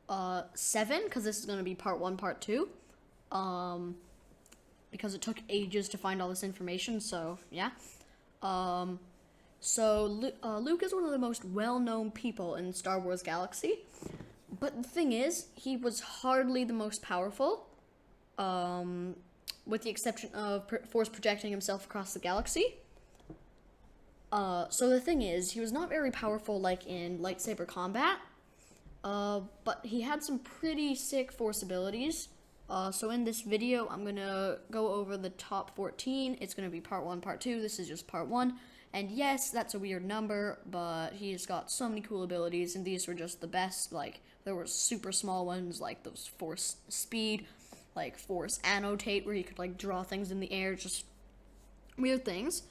7, because this is going to be part 1, part 2. Because it took ages to find all this information, so yeah. Luke is one of the most well-known people in Star Wars galaxy, but the thing is, he was hardly the most powerful, with the exception of Force projecting himself across the galaxy. So the thing is, he was not very powerful like in lightsaber combat, but he had some pretty sick Force abilities. So in this video, I'm gonna go over the top 14. It's gonna be part 1, part 2. This is just part 1. And yes, that's a weird number, but he's got so many cool abilities, and these were just the best. Like, there were super small ones, like those Force Speed, like Force Annotate, where you could, like, draw things in the air, just weird things.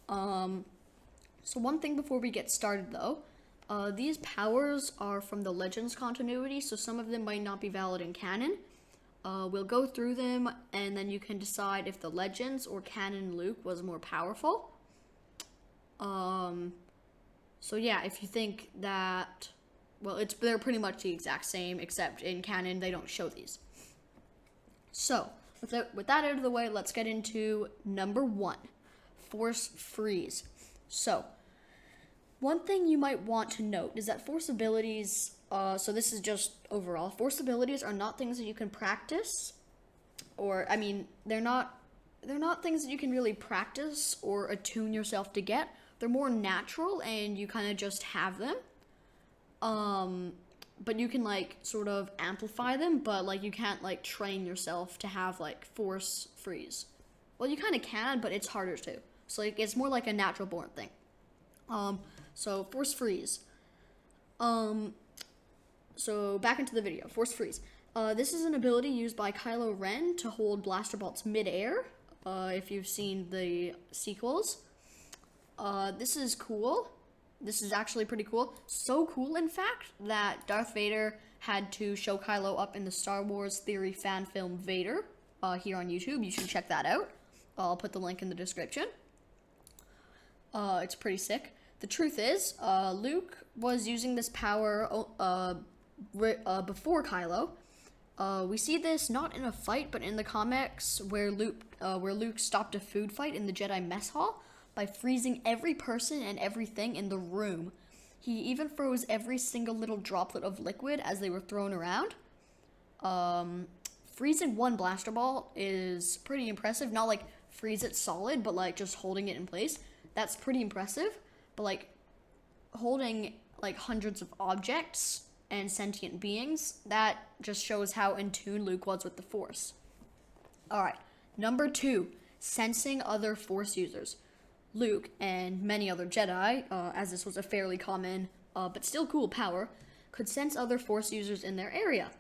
So one thing before we get started, though, these powers are from the Legends continuity, so some of them might not be valid in canon. We'll go through them, and then you can decide if the Legends or canon Luke was more powerful. So yeah, if you think that, well, they're pretty much the exact same, except in canon they don't show these. So, with that out of the way, let's get into number 1, Force Freeze. So, one thing you might want to note is that Force abilities, so this is just overall, Force abilities are not things that you can practice, or, I mean, they're not things that you can really practice or attune yourself to get. They're more natural, and you kind of just have them. But you can, like, sort of amplify them, but, like, you can't, like, train yourself to have, like, Force Freeze. Well, you kind of can, but it's harder to. So, like, it's more like a natural born thing. So Force Freeze. So back into the video. Force Freeze. This is an ability used by Kylo Ren to hold blaster bolts mid-air. If you've seen the sequels. This is cool. This is actually pretty cool. So cool, in fact, that Darth Vader had to show Kylo up in the Star Wars Theory fan film Vader here on YouTube. You should check that out. I'll put the link in the description. It's pretty sick. The truth is, Luke was using this power before Kylo. We see this not in a fight, but in the comics where Luke stopped a food fight in the Jedi mess hall by freezing every person and everything in the room. He even froze every single little droplet of liquid as they were thrown around. Freezing one blaster ball is pretty impressive. Not like freeze it solid, but like just holding it in place. That's pretty impressive. But like holding like hundreds of objects and sentient beings, that just shows how in tune Luke was with the Force. Alright, number 2, sensing other Force users. Luke and many other Jedi, as this was a fairly common but still cool power, could sense other Force users in their area.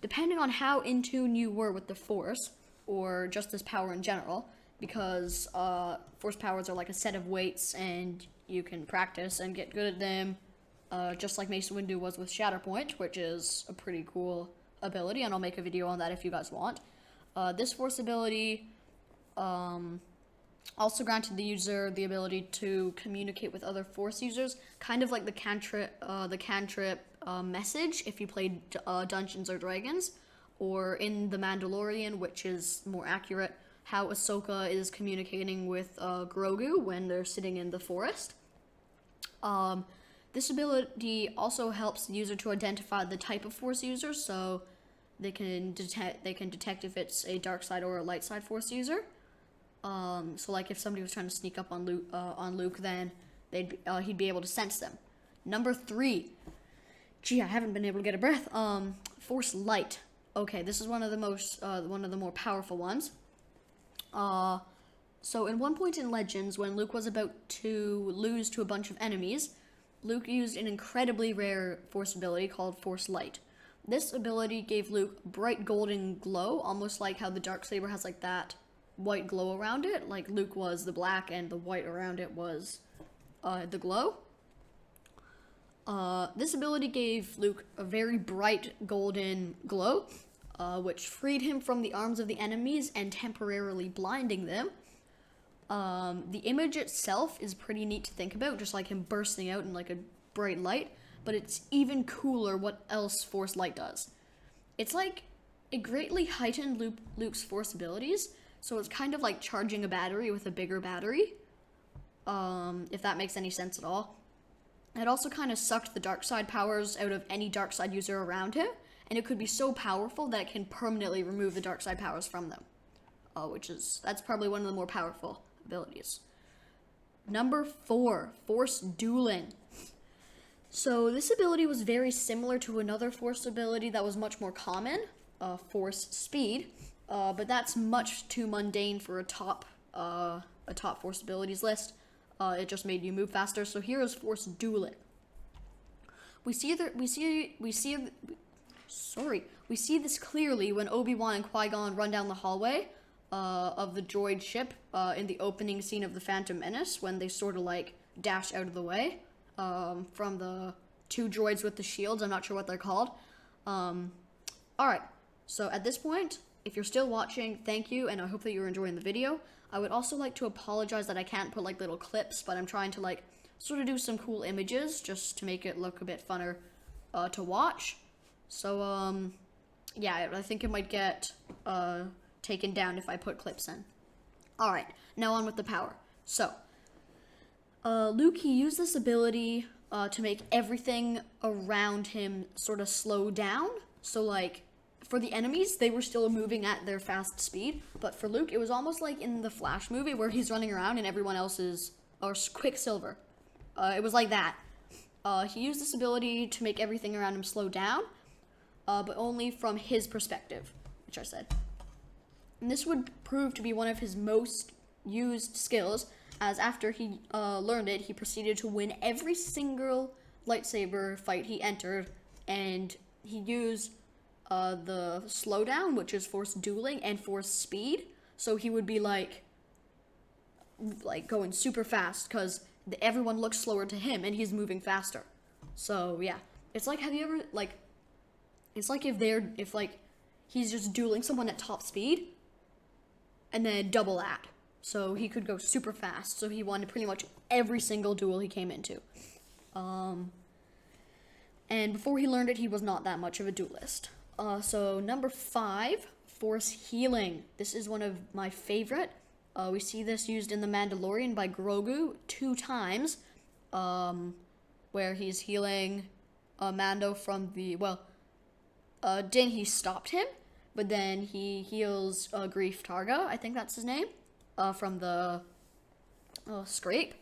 Depending on how in tune you were with the Force, or just this power in general, because Force powers are like a set of weights and you can practice and get good at them, just like Mace Windu was with Shatterpoint, which is a pretty cool ability, and I'll make a video on that if you guys want. This Force ability also granted the user the ability to communicate with other Force users, kind of like the cantrip message if you played Dungeons or Dragons, or in The Mandalorian, which is more accurate, how Ahsoka is communicating with Grogu when they're sitting in the forest. This ability also helps the user to identify the type of Force user, so they can detect if it's a dark side or a light side Force user. So like if somebody was trying to sneak up on Luke, then he'd be able to sense them. Number 3. Gee, I haven't been able to get a breath. Force Light. Okay, this is one of the more powerful ones. So in one point in Legends, when Luke was about to lose to a bunch of enemies, Luke used an incredibly rare Force ability called Force Light. This ability gave Luke bright golden glow, almost like how the Darksaber has like that white glow around it. Like Luke was the black and the white around it was the glow. This ability gave Luke a very bright golden glow, which freed him from the arms of the enemies and temporarily blinding them. The image itself is pretty neat to think about, just like him bursting out in like a bright light, but it's even cooler what else Force Light does. it's like it greatly heightened Luke's force abilities. So it's kind of like charging a battery with a bigger battery, if that makes any sense at all. It also kind of sucked the dark side powers out of any dark side user around him, and it could be so powerful that it can permanently remove the dark side powers from them, that's probably one of the more powerful abilities. Number 4, Force Dueling. So this ability was very similar to another Force ability that was much more common, Force Speed, but that's much too mundane for a top Force abilities list. It just made you move faster. So here is Force Dueling. We see this clearly when Obi-Wan and Qui-Gon run down the hallway of the droid ship in the opening scene of The Phantom Menace, when they sort of like dash out of the way from the 2 droids with the shields. I'm not sure what they're called. Alright, so at this point, if you're still watching, thank you, and I hope that you're enjoying the video. I would also like to apologize that I can't put like little clips, but I'm trying to like sort of do some cool images just to make it look a bit funner to watch. So yeah, I think it might get taken down if I put clips in. Alright, now on with the power. So Luke, he used this ability to make everything around him sort of slow down. So like for the enemies, they were still moving at their fast speed, but for Luke, it was almost like in the Flash movie where he's running around and everyone else is, or Quicksilver. It was like that. He used this ability to make everything around him slow down, but only from his perspective, which I said. And this would prove to be one of his most used skills, as after he learned it, he proceeded to win every single lightsaber fight he entered, and he used the slowdown, which is Force Dueling, and Force Speed. So he would be like going super fast because everyone looks slower to him and he's moving faster. So yeah, it's like, have you ever it's like if he's just dueling someone at top speed and then double that. So he could go super fast. So he won pretty much every single duel he came into. And before he learned it, he was not that much of a duelist. So number 5, Force Healing. This is one of my favorite. We see this used in The Mandalorian by Grogu 2 times, where he's healing Mando from the, Din, he stopped him, but then he heals Grief Targa, I think that's his name, from the scrape.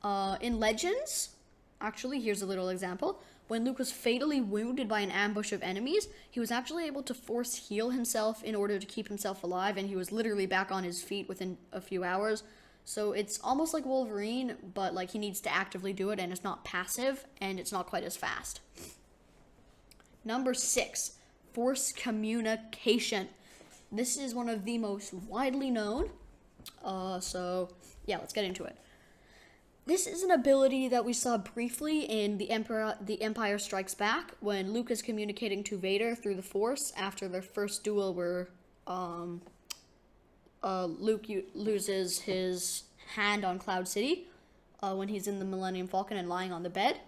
In Legends, actually, here's a little example. When Luke was fatally wounded by an ambush of enemies, he was actually able to force heal himself in order to keep himself alive, and he was literally back on his feet within a few hours. So it's almost like Wolverine, but like he needs to actively do it, and it's not passive, and it's not quite as fast. Number 6, Force Communication. This is one of the most widely known. So yeah, let's get into it. This is an ability that we saw briefly in The Empire Strikes Back, when Luke is communicating to Vader through the Force after their first duel, where Luke loses his hand on Cloud City when he's in the Millennium Falcon and lying on the bed.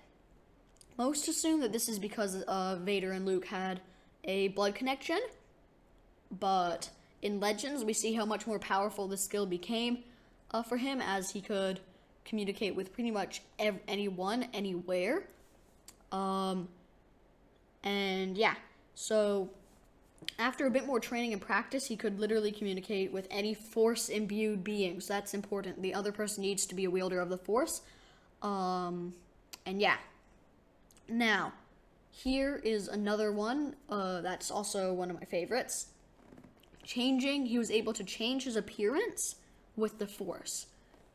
Most assume that this is because Vader and Luke had a blood connection, but in Legends, we see how much more powerful this skill became for him, as he could communicate with pretty much anyone, anywhere. And yeah, so after a bit more training and practice, he could literally communicate with any Force-imbued being, so that's important. The other person needs to be a wielder of the Force. And yeah. Now, here is another one that's also one of my favorites. He was able to change his appearance with the Force.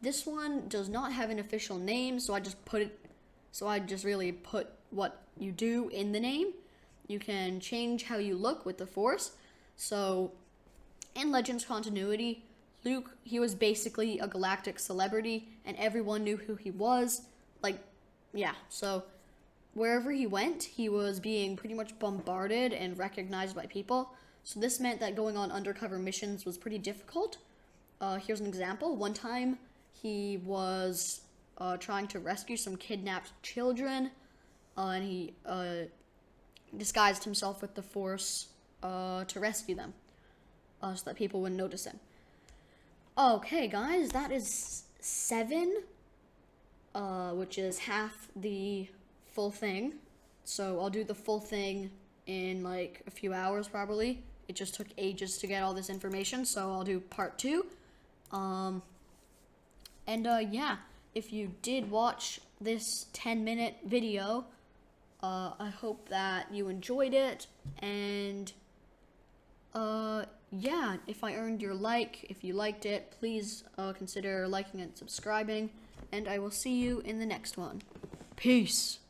This one does not have an official name, so I just really put what you do in the name. You can change how you look with the Force. So, in Legends continuity, Luke, he was basically a galactic celebrity, and everyone knew who he was. So wherever he went, he was being pretty much bombarded and recognized by people. So this meant that going on undercover missions was pretty difficult. Here's an example. One time, he was trying to rescue some kidnapped children, and he disguised himself with the Force to rescue them, so that people wouldn't notice him. Okay, guys, that is 7, which is half the full thing. So I'll do the full thing in like a few hours probably. It just took ages to get all this information, so I'll do part 2. Yeah, if you did watch this 10-minute video, I hope that you enjoyed it, and yeah, if I earned your like, if you liked it, please consider liking and subscribing, and I will see you in the next one. Peace!